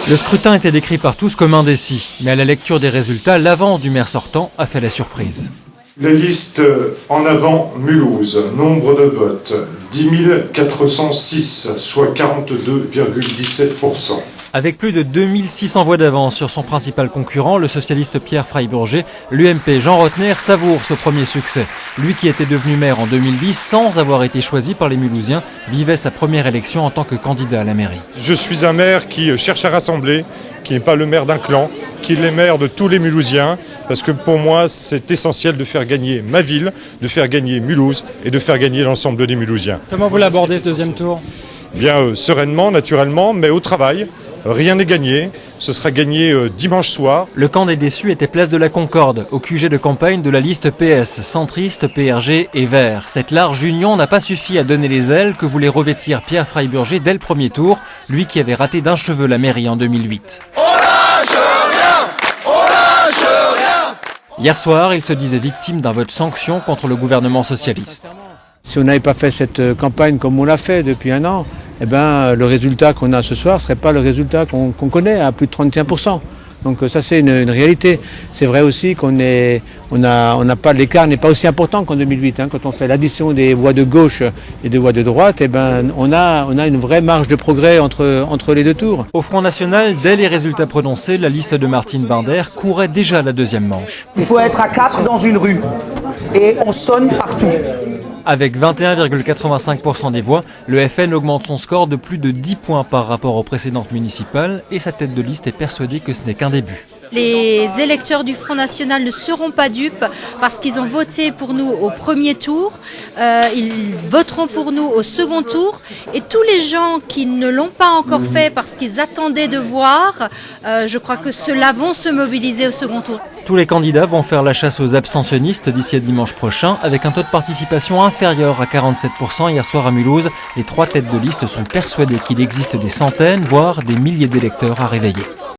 Le scrutin était décrit par tous comme indécis, mais à la lecture des résultats, l'avance du maire sortant a fait la surprise. Les listes en avant Mulhouse, nombre de votes 10 406, soit 42,17%. Avec plus de 2600 voix d'avance sur son principal concurrent, le socialiste Pierre Freiburger, l'UMP Jean Rotner savoure ce premier succès. Lui qui était devenu maire en 2010 sans avoir été choisi par les Mulhousiens, vivait sa première élection en tant que candidat à la mairie. Je suis un maire qui cherche à rassembler, qui n'est pas le maire d'un clan, qui est le maire de tous les Mulhousiens, parce que pour moi c'est essentiel de faire gagner ma ville, de faire gagner Mulhouse et de faire gagner l'ensemble des Mulhousiens. Comment vous l'abordez ce deuxième tour ? Bien sereinement, naturellement, mais au travail. Rien n'est gagné, ce sera gagné dimanche soir. Le camp des déçus était place de la Concorde, au QG de campagne de la liste PS, centriste, PRG et Verts. Cette large union n'a pas suffi à donner les ailes que voulait revêtir Pierre Freiburger dès le premier tour, lui qui avait raté d'un cheveu la mairie en 2008. On lâche rien, on lâche rien. Hier soir, il se disait victime d'un vote sanction contre le gouvernement socialiste. Si on n'avait pas fait cette campagne comme on l'a fait depuis un an, eh ben, le résultat qu'on a ce soir ne serait pas le résultat qu'on connaît, à plus de 31%. Donc ça c'est une réalité. C'est vrai aussi l'écart n'est pas aussi important qu'en 2008. Quand on fait l'addition des voix de gauche et des voix de droite, eh ben, on a une vraie marge de progrès entre les deux tours. Au Front National, dès les résultats prononcés, la liste de Martine Binder courait déjà la deuxième manche. Il faut être à 4 dans une rue et on sonne partout. Avec 21,85% des voix, le FN augmente son score de plus de 10 points par rapport aux précédentes municipales et sa tête de liste est persuadée que ce n'est qu'un début. Les électeurs du Front National ne seront pas dupes parce qu'ils ont voté pour nous au premier tour, ils voteront pour nous au second tour et tous les gens qui ne l'ont pas encore fait parce qu'ils attendaient de voir, je crois que ceux-là vont se mobiliser au second tour. Tous les candidats vont faire la chasse aux abstentionnistes d'ici à dimanche prochain avec un taux de participation inférieur à 47% hier soir à Mulhouse. Les trois têtes de liste sont persuadées qu'il existe des centaines, voire des milliers d'électeurs à réveiller.